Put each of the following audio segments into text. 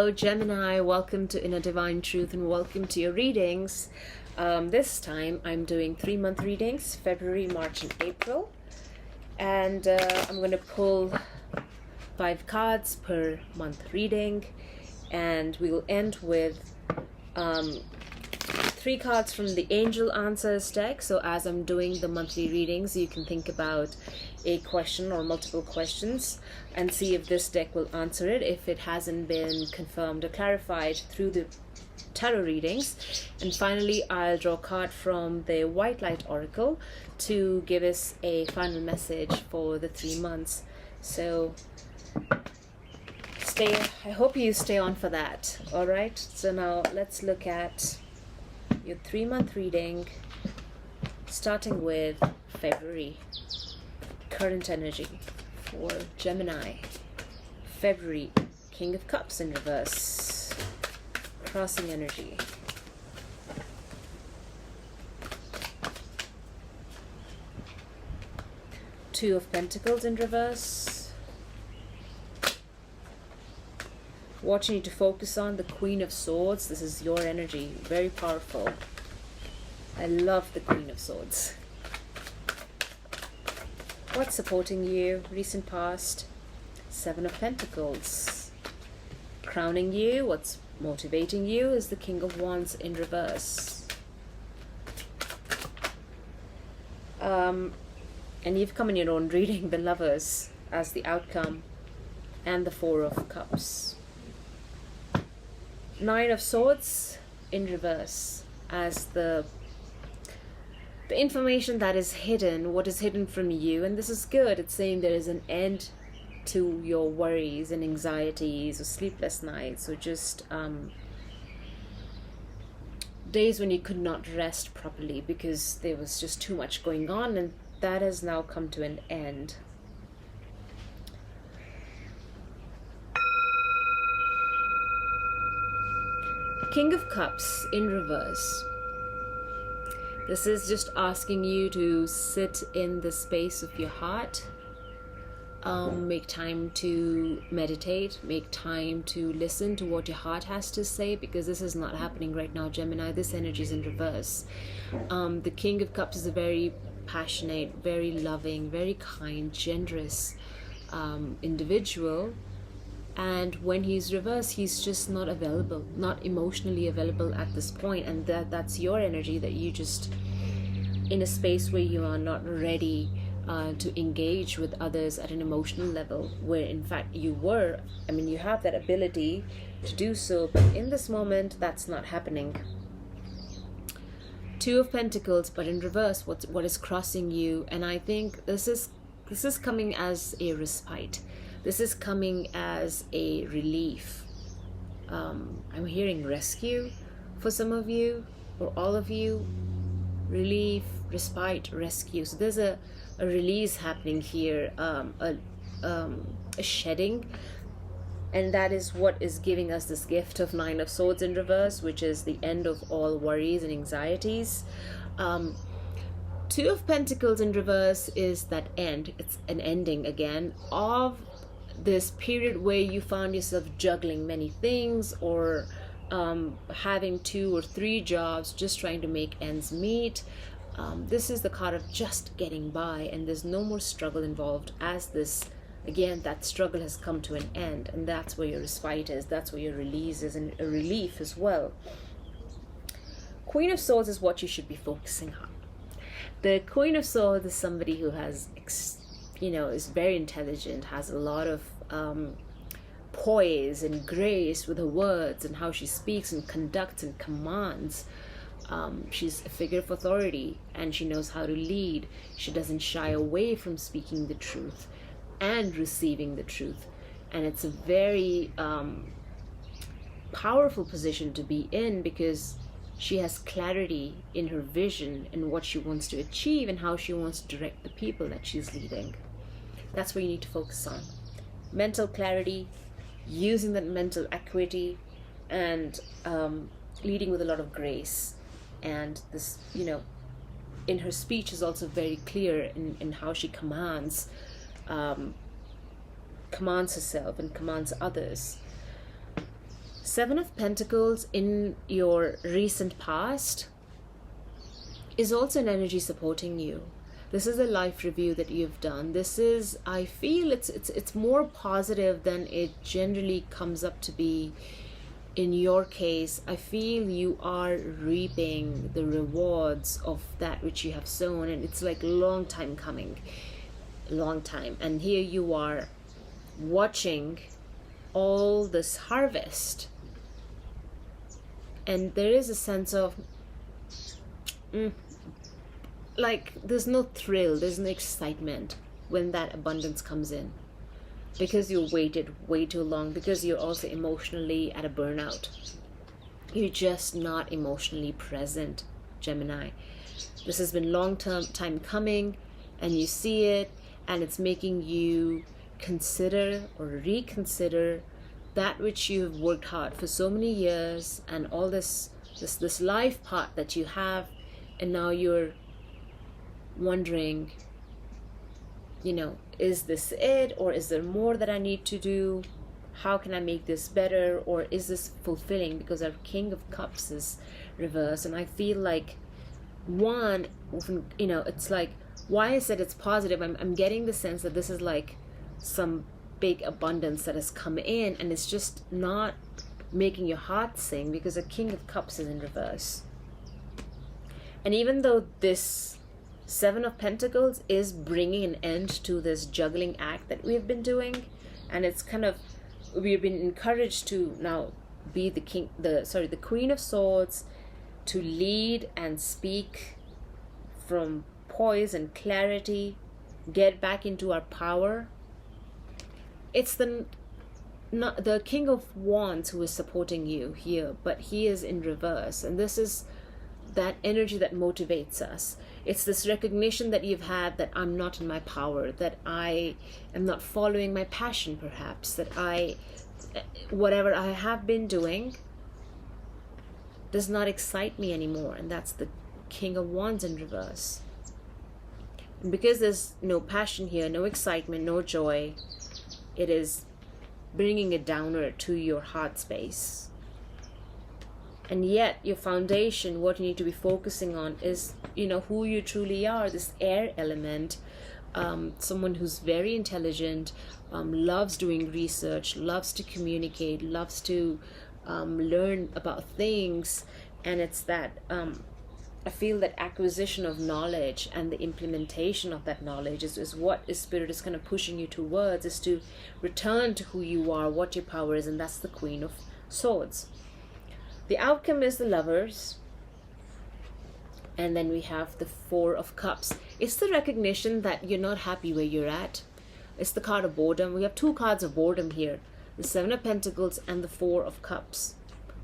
Hello Gemini, welcome to Inner Divine Truth and welcome to your readings. This time I'm doing 3-month readings, February, March and April. And I'm going to pull 5 cards per month reading. And we will end with 3 cards from the Angel Answers deck. So as I'm doing the monthly readings, you can think about a question or multiple questions and see if this deck will answer it if it hasn't been confirmed or clarified through the tarot readings. And finally, I'll draw a card from the White Light Oracle to give us a final message for the 3 months. So I hope you stay on for that. All right, so now let's look at your 3-month reading, starting with February. Current energy for Gemini. February, King of Cups in reverse. Crossing energy. Two of Pentacles in reverse. What you need to focus on, the Queen of Swords. This is your energy, very powerful. I love the Queen of Swords. What's supporting you? Recent past. 7 of Pentacles. Crowning you, what's motivating you is the King of Wands in reverse. And you've come in your own reading, the Lovers as the outcome, and the 4 of Cups. 9 of Swords in reverse as the information that is hidden, what is hidden from you. And this is good. It's saying there is an end to your worries and anxieties or sleepless nights or just days when you could not rest properly because there was just too much going on, and that has now come to an end. King of Cups in reverse. This is just asking you to sit in the space of your heart. Make time to meditate. Make time to listen to what your heart has to say, because this is not happening right now, Gemini. This energy is in reverse. The King of Cups is a very passionate, very loving, very kind, generous individual. And when he's reversed, he's just not available, not emotionally available at this point. And that's your energy, that you just in a space where you are not ready to engage with others at an emotional level, where in fact you were. I mean, you have that ability to do so, but in this moment, that's not happening. 2 of Pentacles, but in reverse, what is crossing you? And I think this is coming as a respite. This is coming as a relief. I'm hearing rescue for some of you, or all of you. Relief, respite, rescue. So there's a release happening here, a shedding. And that is what is giving us this gift of 9 of Swords in reverse, which is the end of all worries and anxieties. 2 of Pentacles in reverse is that end. It's an ending again of this period where you found yourself juggling many things, or having 2 or 3 jobs, just trying to make ends meet. This is the card of just getting by, and there's no more struggle involved, as this, again, that struggle has come to an end, and that's where your respite is, that's where your release is, and a relief as well. Queen of Swords is what you should be focusing on. The Queen of Swords is somebody who has is very intelligent, has a lot of poise and grace with her words and how she speaks and conducts and commands. She's a figure of authority, and she knows how to lead. She doesn't shy away from speaking the truth and receiving the truth. And it's a very powerful position to be in, because she has clarity in her vision and what she wants to achieve and how she wants to direct the people that she's leading. That's where you need to focus on. Mental clarity, using that mental acuity, and leading with a lot of grace. And this, in her speech is also very clear in how she commands herself and commands others. Seven of Pentacles in your recent past is also an energy supporting you. This is a life review that you've done. This is, I feel it's more positive than it generally comes up to be. In your case, I feel you are reaping the rewards of that which you have sown, and it's like long time coming, long time. And here you are watching all this harvest, and there is a sense of like there's no thrill, there's no excitement when that abundance comes in, because you waited way too long, because you're also emotionally at a burnout. You're just not emotionally present, Gemini. This has been long time coming, and you see it, and it's making you consider or reconsider that which you've worked hard for so many years, and all this life part that you have, and now you're wondering, you know, is this it, or is there more that I need to do? How can I make this better, or is this fulfilling? Because our King of Cups is reversed, and I feel like one, you know, it's like, why I said it's positive, I'm getting the sense that this is like some big abundance that has come in, and it's just not making your heart sing, because the King of Cups is in reverse. And even though this Seven of Pentacles is bringing an end to this juggling act that we've been doing, and it's kind of, we've been encouraged to now be the Queen of Swords, to lead and speak from poise and clarity, get back into our power. It's the King of Wands who is supporting you here, but he is in reverse, and this is that energy that motivates us. It's this recognition that you've had that I'm not in my power, that I am not following my passion, perhaps, that whatever I have been doing does not excite me anymore, and that's the King of Wands in reverse. And because there's no passion here, no excitement, no joy, it is bringing a downer to your heart space. And yet your foundation, what you need to be focusing on is, you know, who you truly are, this air element, someone who's very intelligent, loves doing research, loves to communicate, loves to learn about things. And it's that I feel that acquisition of knowledge and the implementation of that knowledge is what Spirit is kind of pushing you towards, is to return to who you are, what your power is, and that's the Queen of Swords. The outcome is the Lovers, and then we have the Four of Cups. It's the recognition that you're not happy where you're at. It's the card of boredom. We have two cards of boredom here, the Seven of Pentacles and the Four of Cups.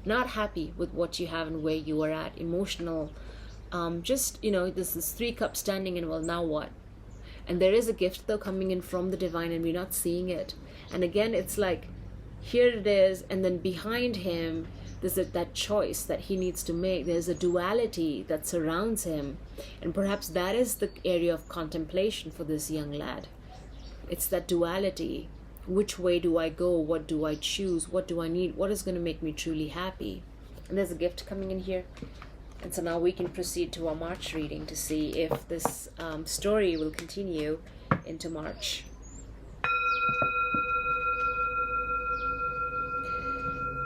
Not happy with what you have and where you are at, emotional. Just, you know, this is three cups standing, and well, now what? And there is a gift though coming in from the divine, and we're not seeing it. And again, it's like, here it is, and then behind him there's that choice that he needs to make. There's a duality that surrounds him, and perhaps that is the area of contemplation for this young lad. It's that duality. Which way do I go? What do I choose? What do I need? What is going to make me truly happy? And there's a gift coming in here. And so now we can proceed to our March reading to see if this story will continue into March.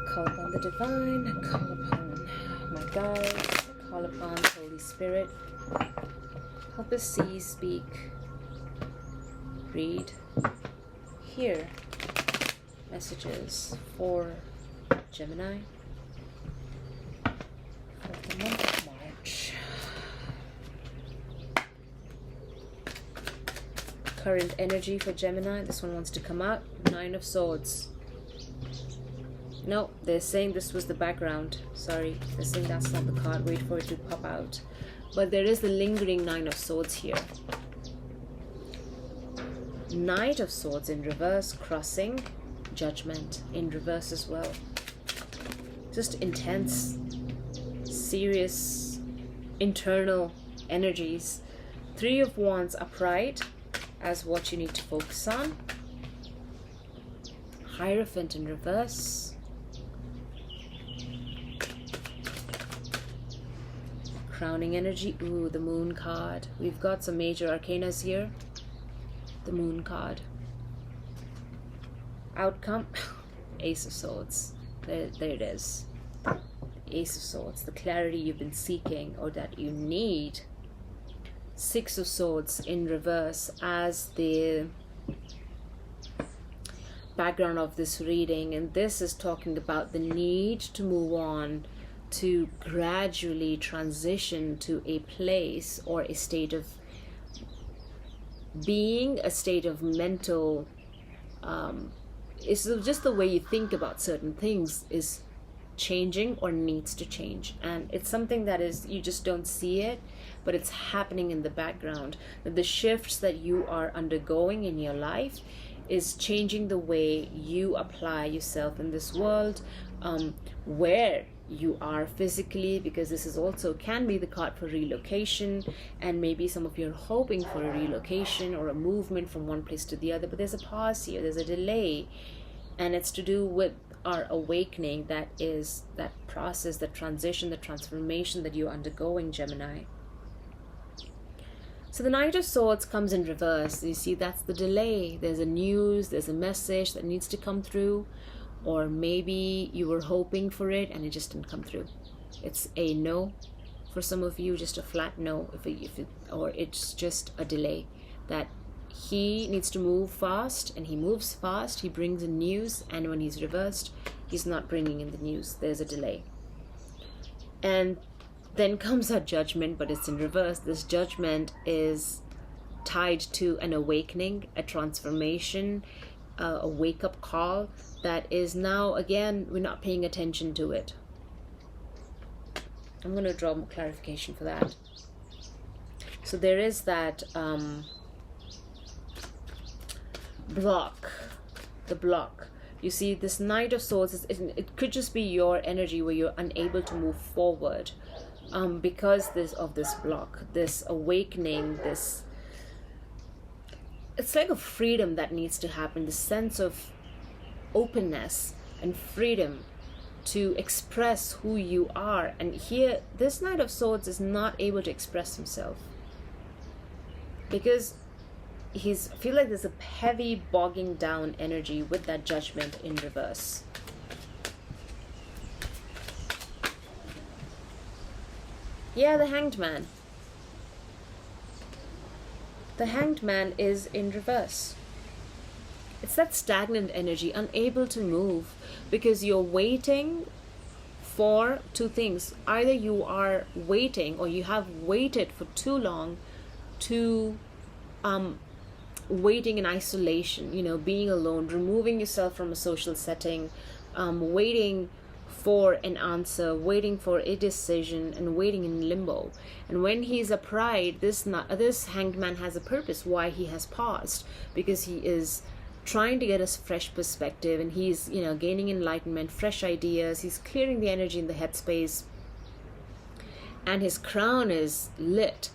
Call upon the divine, call upon my guides, call upon the Holy Spirit. Help us see, speak, read, hear messages for Gemini for the month of March. Current energy for Gemini. This one wants to come out. Nine of Swords. No, they're saying this was the background. Sorry, they're saying that's not the card. Wait for it to pop out. But there is the lingering Nine of Swords here. Knight of Swords in reverse, crossing. Judgment in reverse as well. Just intense, serious, internal energies. Three of Wands upright as what you need to focus on. Hierophant in reverse. crowning energy. Ooh, the moon card. We've got some major arcanas here. The moon card. Outcome. Ace of Swords. There it is. Ace of Swords. The clarity you've been seeking or that you need. Six of Swords in reverse as the background of this reading. And this is talking about the need to move on, to gradually transition to a place or a state of being, a state of mental it's just the way you think about certain things is changing or needs to change. And it's something that is, you just don't see it, but it's happening in the background. The shifts that you are undergoing in your life is changing the way you apply yourself in this world, where you are physically, because this is also can be the card for relocation, and maybe some of you are hoping for a relocation or a movement from one place to the other, but there's a pause here, there's a delay, and it's to do with our awakening. That is that process, the transition, the transformation that you're undergoing, Gemini. So the Knight of Swords comes in reverse. You see, that's the delay. There's a news, there's a message that needs to come through, or maybe you were hoping for it and it just didn't come through. It's a no for some of you, just a flat no, or it's just a delay. That he needs to move fast, and he moves fast, he brings in news, and when he's reversed, he's not bringing in the news. There's a delay. And then comes our Judgment, but it's in reverse. This Judgment is tied to an awakening, a transformation, a wake-up call that is now, again, we're not paying attention to it. I'm going to draw more clarification for that. So there is that block, the block. You see, this Knight of Swords, it could just be your energy where you're unable to move forward because of this block, this awakening, this, it's like a freedom that needs to happen, the sense of openness and freedom to express who you are. And here, this Knight of Swords is not able to express himself because I feel like there's a heavy bogging down energy with that Judgment in reverse. Yeah, the Hanged Man. The Hanged Man is in reverse. It's that stagnant energy, unable to move, because you're waiting for two things. Either you are waiting, or you have waited for too long to waiting in isolation, being alone, removing yourself from a social setting, waiting for an answer, waiting for a decision, and waiting in limbo. And when he's upright, this Hanged Man has a purpose why he has paused, because he is trying to get a fresh perspective, and he's gaining enlightenment, fresh ideas. He's clearing the energy in the headspace, and his crown is lit.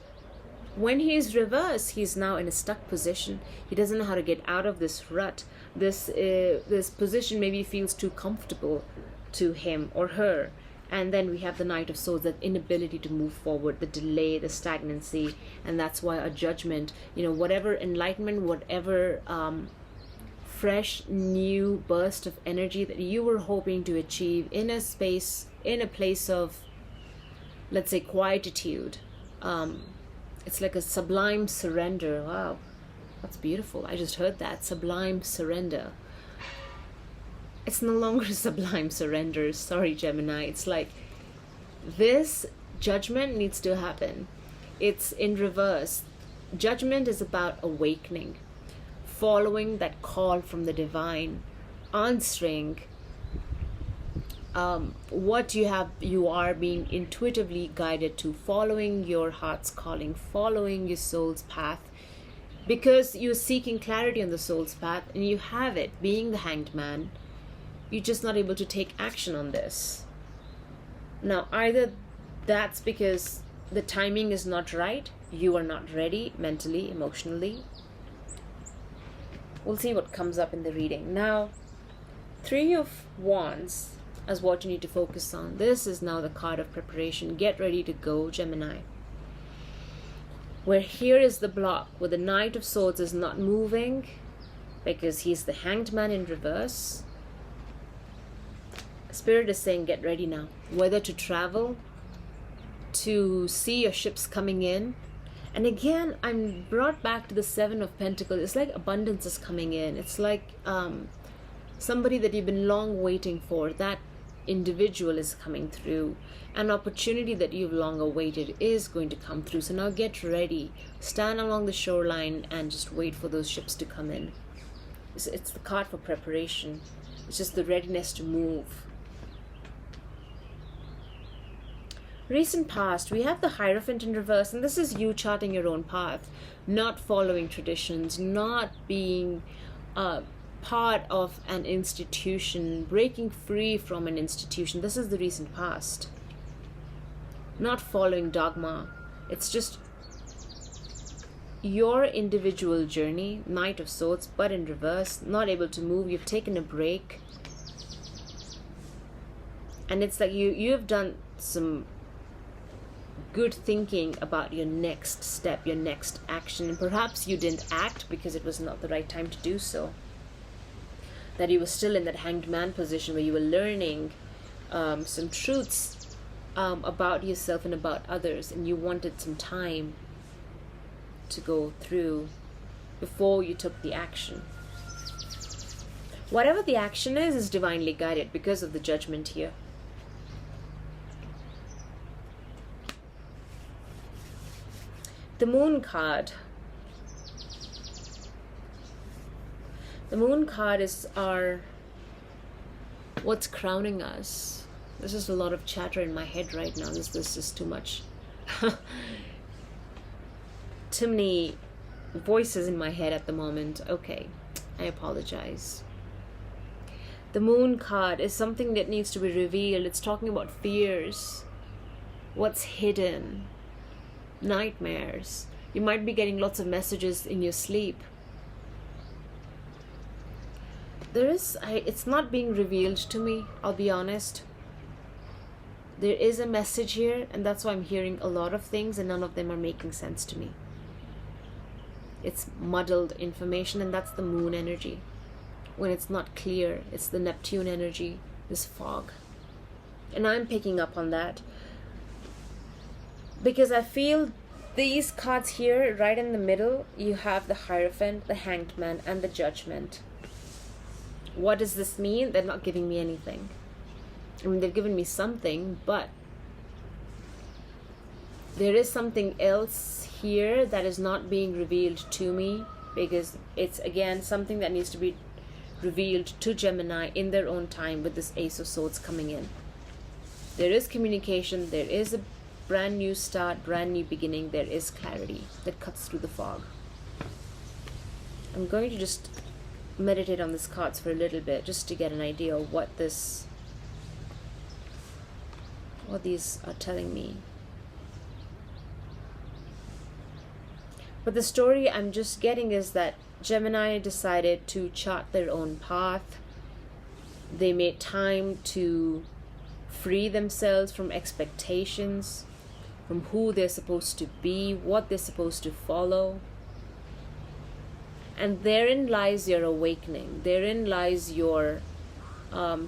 When he's reversed, he's now in a stuck position. He doesn't know how to get out of this rut. This position maybe feels too comfortable to him or her. And then we have the Knight of Swords, that inability to move forward, the delay, the stagnancy. And that's why a Judgment, whatever enlightenment, whatever fresh new burst of energy that you were hoping to achieve in a space, in a place of, let's say, quietude, it's like a sublime surrender. Wow, that's beautiful. I just heard that. Sublime surrender. It's no longer sublime surrender. Sorry, Gemini. It's like this Judgment needs to happen. It's in reverse. Judgment is about awakening, following that call from the divine, answering what you are being intuitively guided to, following your heart's calling, following your soul's path, because you're seeking clarity on the soul's path, and you have it. Being the Hanged Man, you're just not able to take action on this. Now, either that's because the timing is not right, you are not ready mentally, emotionally. We'll see what comes up in the reading. Now, Three of Wands as what you need to focus on. This is now the card of preparation. Get ready to go, Gemini. Where here is the block, where the Knight of Swords is not moving because he's the Hanged Man in reverse. Spirit is saying get ready now. Whether to travel, to see your ships coming in. And again, I'm brought back to the Seven of Pentacles. It's like abundance is coming in. It's like somebody that you've been long waiting for. That individual is coming through. An opportunity that you've long awaited is going to come through. So now get ready. Stand along the shoreline and just wait for those ships to come in. It's the card for preparation. It's just the readiness to move. Recent past, we have the Hierophant in reverse, and this is you charting your own path, not following traditions, not being part of an institution, breaking free from an institution. This is the recent past. Not following dogma. It's just your individual journey, Knight of Swords, but in reverse, not able to move. You've taken a break. And it's like you have done some good thinking about your next step, your next action, and perhaps you didn't act because it was not the right time to do so. That you were still in that Hanged Man position where you were learning some truths about yourself and about others, and you wanted some time to go through before you took the action. Whatever the action is divinely guided because of the Judgment here. The Moon card. The Moon card is what's crowning us. There's just a lot of chatter in my head right now. This is too much. Too many voices in my head at the moment. Okay, I apologize. The Moon card is something that needs to be revealed. It's talking about fears. What's hidden. Nightmares. You might be getting lots of messages in your sleep. It's not being revealed to me, I'll be honest. There is a message here, and that's why I'm hearing a lot of things and none of them are making sense to me. It's muddled information, and that's the Moon energy. When it's not clear, it's the Neptune energy, this fog. And I'm picking up on that because I feel these cards here, right in the middle, you have the Hierophant, the Hanged Man, and the Judgment. What does this mean? They're not giving me anything. I mean, they've given me something, but there is something else here that is not being revealed to me, because it's, again, something that needs to be revealed to Gemini in their own time with this Ace of Swords coming in. There is communication, there is a brand new start, brand new beginning, there is clarity that cuts through the fog. I'm going to just meditate on these cards for a little bit just to get an idea of what these are telling me. But the story I'm just getting is that Gemini decided to chart their own path. They made time to free themselves from expectations, from who they're supposed to be, what they're supposed to follow. And therein lies your awakening. Therein lies your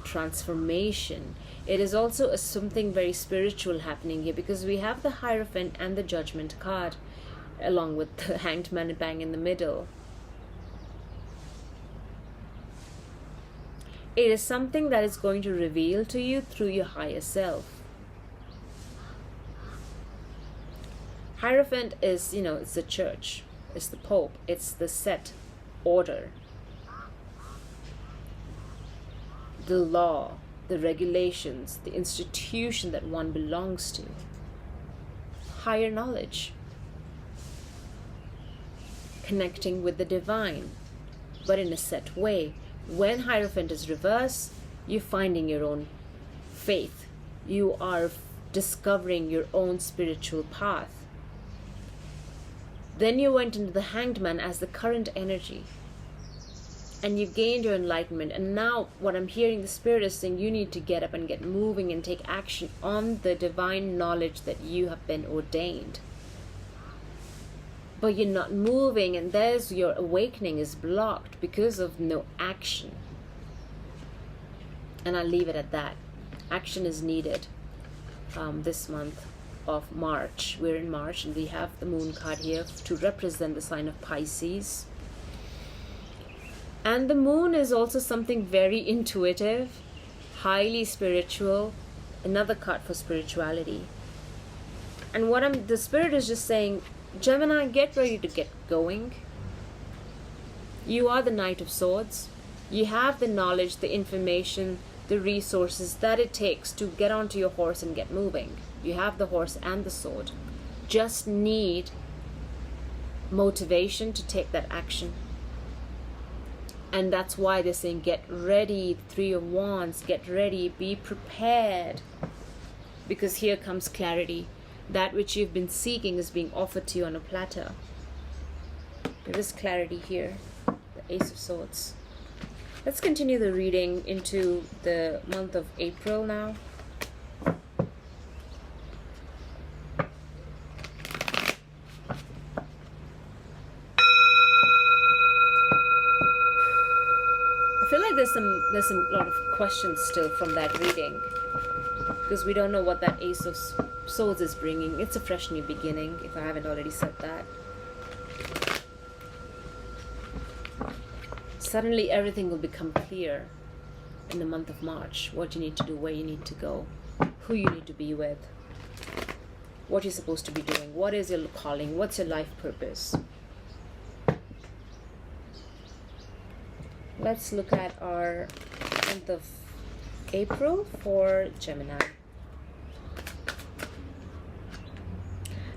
transformation. It is also something very spiritual happening here, because we have the Hierophant and the Judgment card, along with the Hanged Man bang in the middle. It is something that is going to reveal to you through your higher self. Hierophant is, it's the church, it's the Pope, it's the set order, the law, the regulations, the institution that one belongs to, higher knowledge, connecting with the divine, but in a set way. When Hierophant is reversed, you're finding your own faith. You are discovering your own spiritual path. Then you went into the Hanged Man as the current energy. and you've gained your enlightenment, and now what I'm hearing the Spirit is saying, you need to get up and get moving and take action on the divine knowledge that you have been ordained. But you're not moving, and there's your awakening is blocked because of no action. And I'll leave it at that. Action is needed this month of March. We're in March, and we have the moon card here to represent the sign of Pisces. And the moon is also something very intuitive, highly spiritual, another card for spirituality. And the Spirit is just saying, Gemini, get ready to get going. You are the Knight of Swords. You have the knowledge, the information, the resources that it takes to get onto your horse and get moving. You have the horse and the sword. Just need motivation to take that action. And that's why they're saying, get ready, Three of Wands, get ready, be prepared. Because here comes clarity. That which you've been seeking is being offered to you on a platter. There is clarity here. The Ace of Swords. Let's continue the reading into the month of April now. I feel like there's a lot of questions still from that reading, because we don't know what that Ace of Swords is bringing. It's a fresh new beginning, if I haven't already said that. Suddenly everything will become clear in the month of March. What you need to do, where you need to go, who you need to be with, what you're supposed to be doing, what is your calling, what's your life purpose. Let's look at our month of April for Gemini.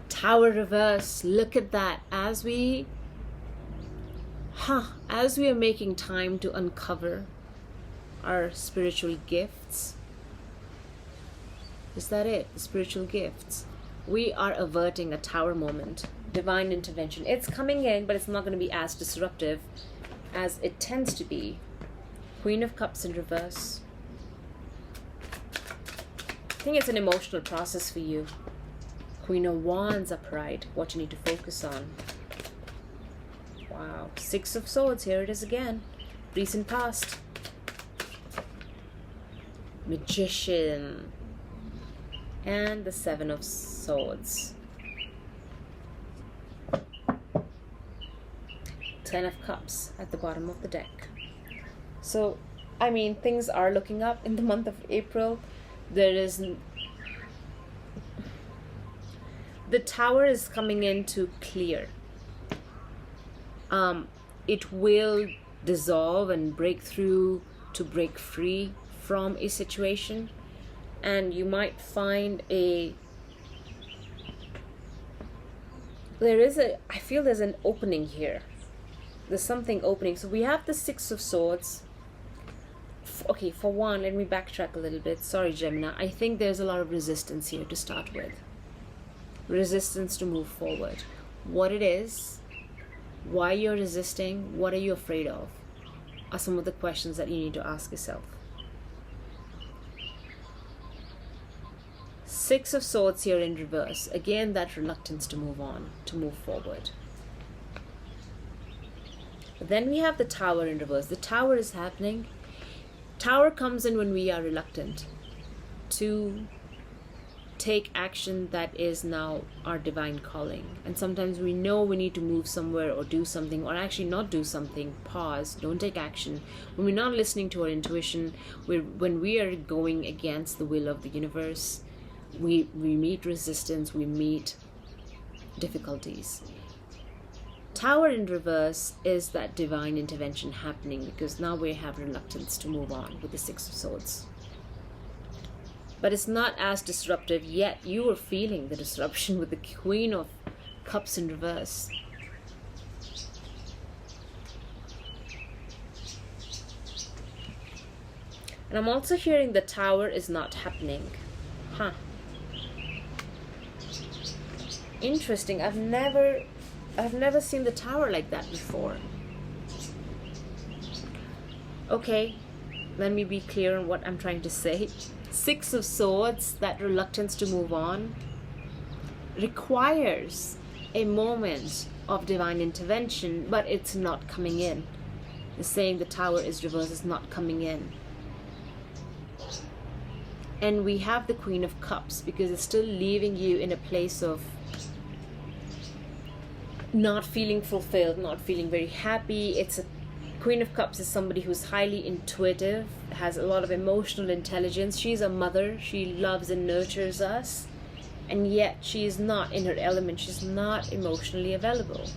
Tower reverse. Look at that. As we are making time to uncover our spiritual gifts. Is that it? The spiritual gifts. We are averting a tower moment. Divine intervention. It's coming in, but it's not going to be as disruptive as it tends to be. Queen of Cups in reverse. I think it's an emotional process for you. Queen of Wands upright. What you need to focus on. Wow. Six of Swords. Here it is again. Recent past. Magician. And the Seven of Swords. Ten of Cups at the bottom of the deck. So, I mean, things are looking up in the month of April. There is... The Tower is coming in to clear. It will dissolve and break through to break free from a situation. And you might find I feel there's an opening here. There's something opening. So we have the Six of Swords. Okay, for one, let me backtrack a little bit. Sorry, Gemini. I think there's a lot of resistance here to start with. Resistance to move forward. What it is, why you're resisting, what are you afraid of, are some of the questions that you need to ask yourself. Six of Swords here in reverse. Again, that reluctance to move on, to move forward. But then we have the Tower in reverse. The Tower is happening. Tower comes in when we are reluctant to take action that is now our divine calling. And sometimes we know we need to move somewhere or do something, or actually not do something. Pause. Don't take action. When we're not listening to our intuition, when we are going against the will of the universe, we meet resistance, we meet difficulties. Tower in reverse is that divine intervention happening, because now we have reluctance to move on with the Six of Swords. But it's not as disruptive yet. You are feeling the disruption with the Queen of Cups in reverse. And I'm also hearing the Tower is not happening. Interesting. I've never seen the Tower like that before. Okay, let me be clear on what I'm trying to say. Six of Swords, that reluctance to move on, requires a moment of divine intervention, but it's not coming in. The saying the Tower is reversed is not coming in. And we have the Queen of Cups because it's still leaving you in a place of not feeling fulfilled, not feeling very happy. It's a Queen of Cups is somebody who's highly intuitive, has a lot of emotional intelligence. She's a mother. She loves and nurtures us. And yet she is not in her element. She's not emotionally available.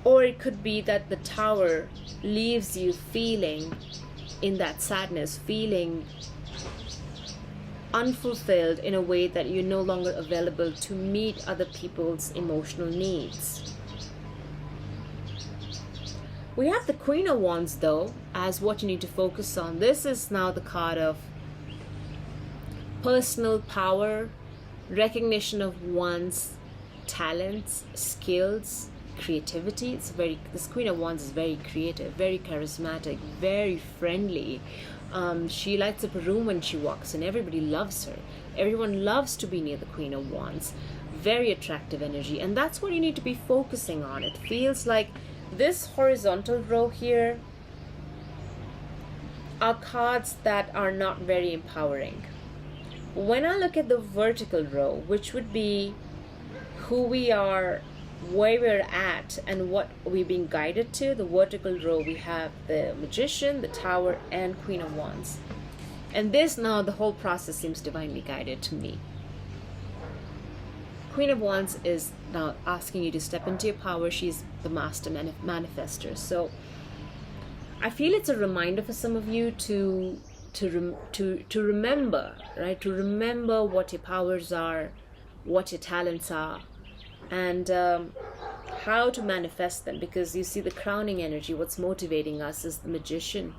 Or it could be that the Tower leaves you feeling in that sadness, feeling unfulfilled in a way that you're no longer available to meet other people's emotional needs. We have the Queen of Wands though as what you need to focus on. This is now the card of personal power, recognition of one's talents, skills, creativity. This Queen of Wands is very creative, very charismatic, very friendly. She lights up a room when she walks in. Everybody loves her. Everyone loves to be near the Queen of Wands. Very attractive energy, and that's what you need to be focusing on. It feels like this horizontal row here are cards that are not very empowering. When I look at the vertical row, which would be who we are, where we're at, and what we're being guided to, the vertical row, we have the Magician, the Tower, and Queen of Wands. And this now, the whole process seems divinely guided to me. Queen of Wands is now asking you to step into your power. She's the master manifester. So I feel it's a reminder for some of you to remember, right? To remember what your powers are, what your talents are, and how to manifest them. Because you see the crowning energy, what's motivating us is the Magician.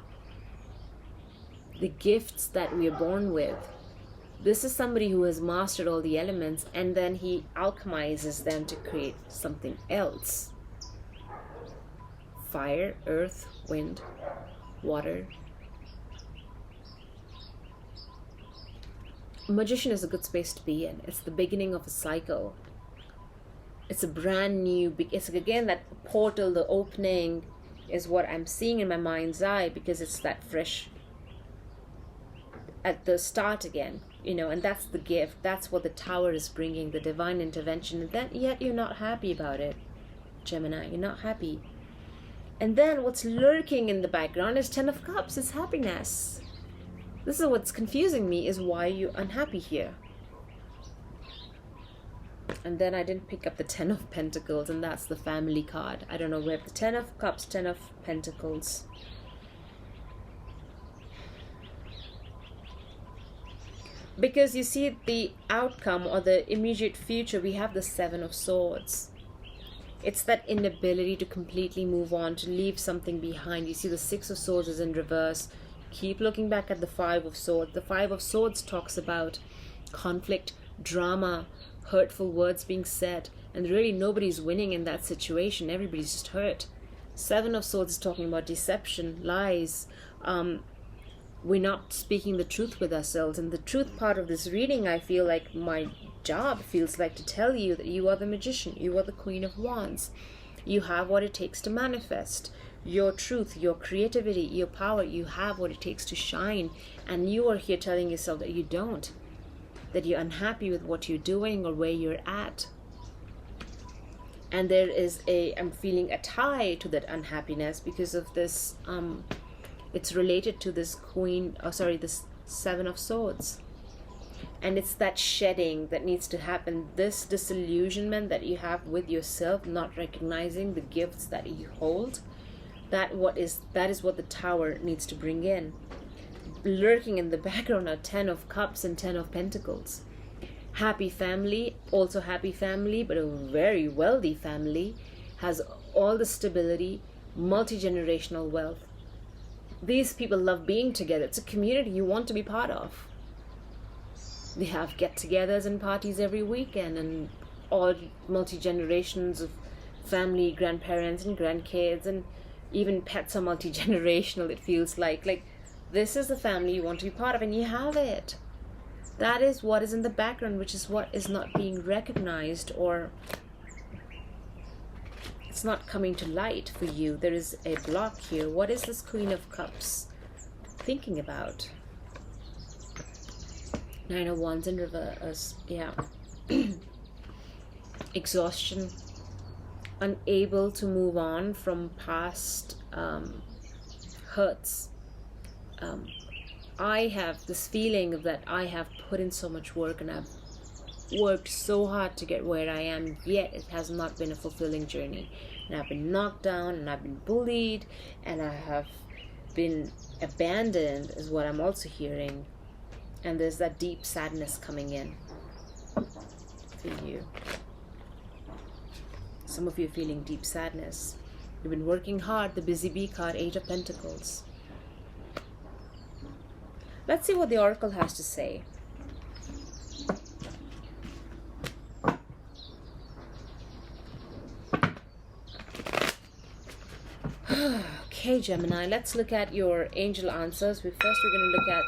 The gifts that we are born with. This is somebody who has mastered all the elements, and then he alchemizes them to create something else. Fire, earth, wind, water. Magician is a good space to be in. It's the beginning of a cycle. It's a brand new, it's again that portal, the opening is what I'm seeing in my mind's eye, because it's that fresh at the start again, you know, and that's the gift. That's what the Tower is bringing, the divine intervention. And then yet you're not happy about it, Gemini. You're not happy. And then what's lurking in the background is Ten of Cups. It's happiness. This is what's confusing me, is why you're unhappy here. And then I didn't pick up the Ten of Pentacles, and that's the family card. I don't know where the Ten of Cups, Ten of Pentacles. Because you see the outcome or the immediate future, we have the Seven of Swords. It's that inability to completely move on, to leave something behind. You see the Six of Swords is in reverse. Keep looking back at the Five of Swords. The Five of Swords talks about conflict, drama, hurtful words being said, and really nobody's winning in that situation. Everybody's just hurt. Seven of Swords is talking about deception, lies. We're not speaking the truth with ourselves. And the truth part of this reading, I feel like my job feels like to tell you that you are the Magician. You are the Queen of Wands. You have what it takes to manifest your truth, your creativity, your power. You have what it takes to shine. And you are here telling yourself that you don't. That you're unhappy with what you're doing or where you're at. And there is I'm feeling a tie to that unhappiness because of this, it's related to this this Seven of Swords. And it's that shedding that needs to happen, this disillusionment that you have with yourself, not recognizing the gifts that you hold. That is what the Tower needs to bring in. Lurking in the background are Ten of Cups and Ten of Pentacles. Happy family, also happy family, but a very wealthy family, has all the stability, multi-generational wealth. These people love being together. It's a community you want to be part of. They have get-togethers and parties every weekend, and all multi-generations of family, grandparents and grandkids, and even pets are multi-generational, it feels like this is the family you want to be part of, and you have it. That is what is in the background, which is what is not being recognized, or it's not coming to light for you. There is a block here. What is this Queen of Cups thinking about? Nine of Wands in reverse. Yeah. Exhaustion. Unable to move on from past hurts. I have this feeling that I have put in so much work and I've worked so hard to get where I am, yet it has not been a fulfilling journey. And I've been knocked down, and I've been bullied, and I have been abandoned, is what I'm also hearing. And there's that deep sadness coming in for you. Some of you are feeling deep sadness. You've been working hard. The busy bee card, Eight of Pentacles. Let's see what the Oracle has to say. Okay, Gemini, let's look at your angel answers. First, we're going to look at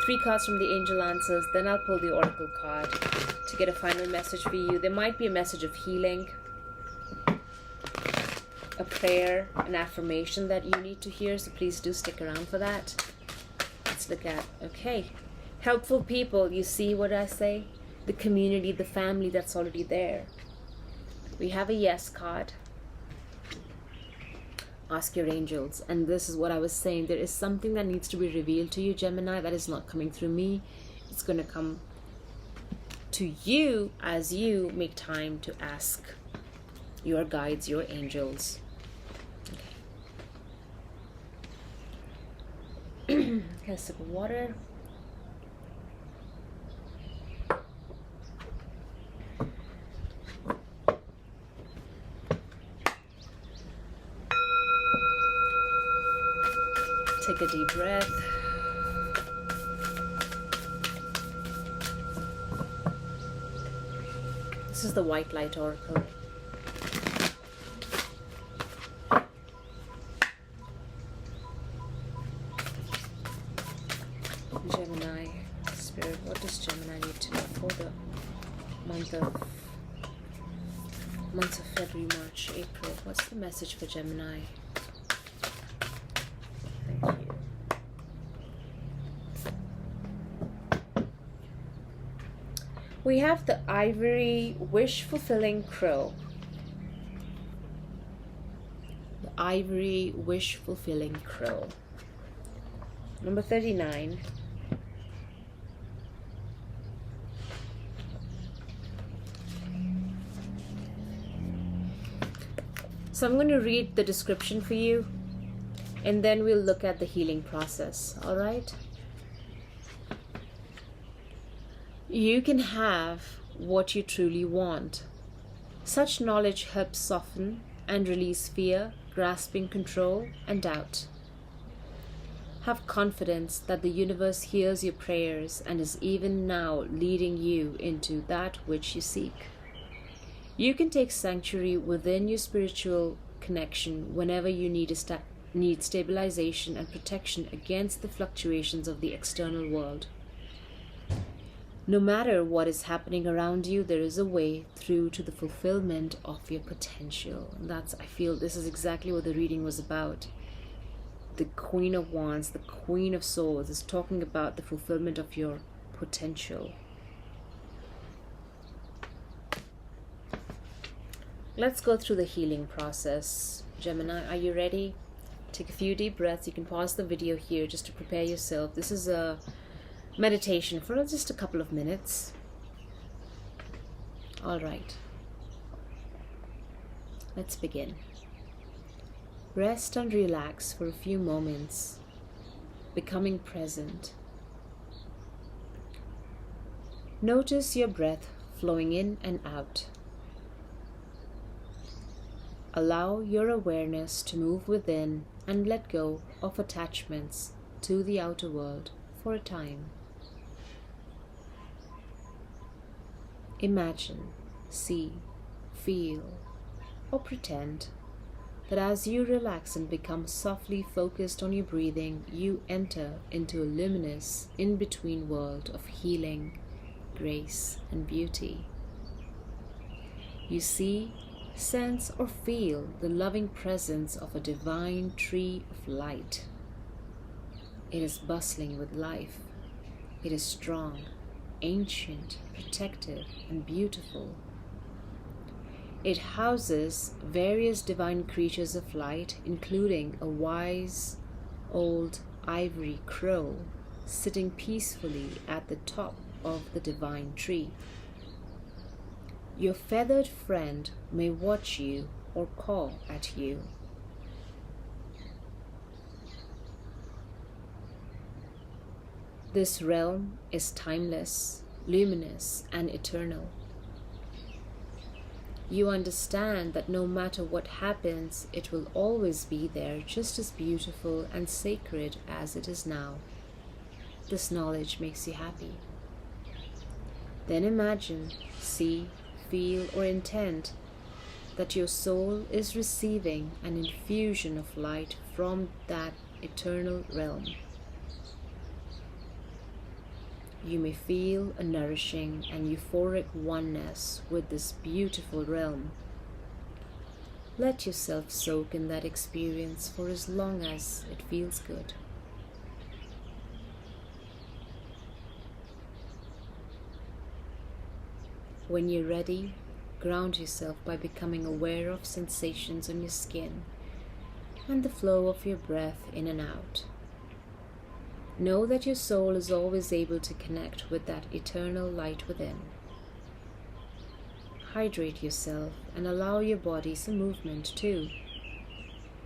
3 cards from the angel answers. Then I'll pull the Oracle card to get a final message for you. There might be a message of healing, a prayer, an affirmation that you need to hear. So please do stick around for that. Let's look at, okay, helpful people. You see what I say? The community, the family that's already there. We have a yes card. Ask your angels. And this is what I was saying. There is something that needs to be revealed to you, Gemini, that is not coming through me. It's going to come to you as you make time to ask your guides, your angels. Okay. Get a sip of water. Take a deep breath. This is the White Light Oracle. Gemini, Spirit, what does Gemini need to know for the months of February, March, April? What's the message for Gemini? Thank you. We have the Ivory Wish-Fulfilling Crow. The Ivory Wish-Fulfilling Crow. Number 39. So I'm going to read the description for you, and then we'll look at the healing process, all right? You can have what you truly want. Such knowledge helps soften and release fear, grasping control, and doubt. Have confidence that the universe hears your prayers and is even now leading you into that which you seek. You can take sanctuary within your spiritual connection whenever you need stabilization and protection against the fluctuations of the external world. No matter what is happening around you, there is a way through to the fulfillment of your potential. And I feel this is exactly what the reading was about. The Queen of Wands, the Queen of Swords, is talking about the fulfillment of your potential. Let's go through the healing process. Gemini, are you ready? Take a few deep breaths. You can pause the video here just to prepare yourself. This is a meditation for just a couple of minutes. All right. Let's begin. Rest and relax for a few moments, becoming present. Notice your breath flowing in and out. Allow your awareness to move within and let go of attachments to the outer world for a time. Imagine, see, feel, or pretend that as you relax and become softly focused on your breathing, you enter into a luminous, in-between world of healing, grace, and beauty. You see, sense, or feel the loving presence of a divine tree of light. It is bustling with life. It is strong, ancient, protective, and beautiful. It houses various divine creatures of light, including a wise old ivory crow sitting peacefully at the top of the divine tree. Your feathered friend may watch you or call at you. This realm is timeless, luminous, and eternal. You understand that no matter what happens, it will always be there, just as beautiful and sacred as it is now. This knowledge makes you happy. Then imagine, see, feel, or intend that your soul is receiving an infusion of light from that eternal realm. You may feel a nourishing and euphoric oneness with this beautiful realm. Let yourself soak in that experience for as long as it feels good. When you're ready, ground yourself by becoming aware of sensations on your skin and the flow of your breath in and out. Know that your soul is always able to connect with that eternal light within. Hydrate yourself and allow your body some movement too.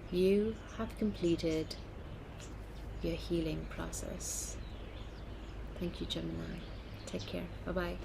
You have completed your healing process. Thank you, Gemini. Take care. Bye-bye.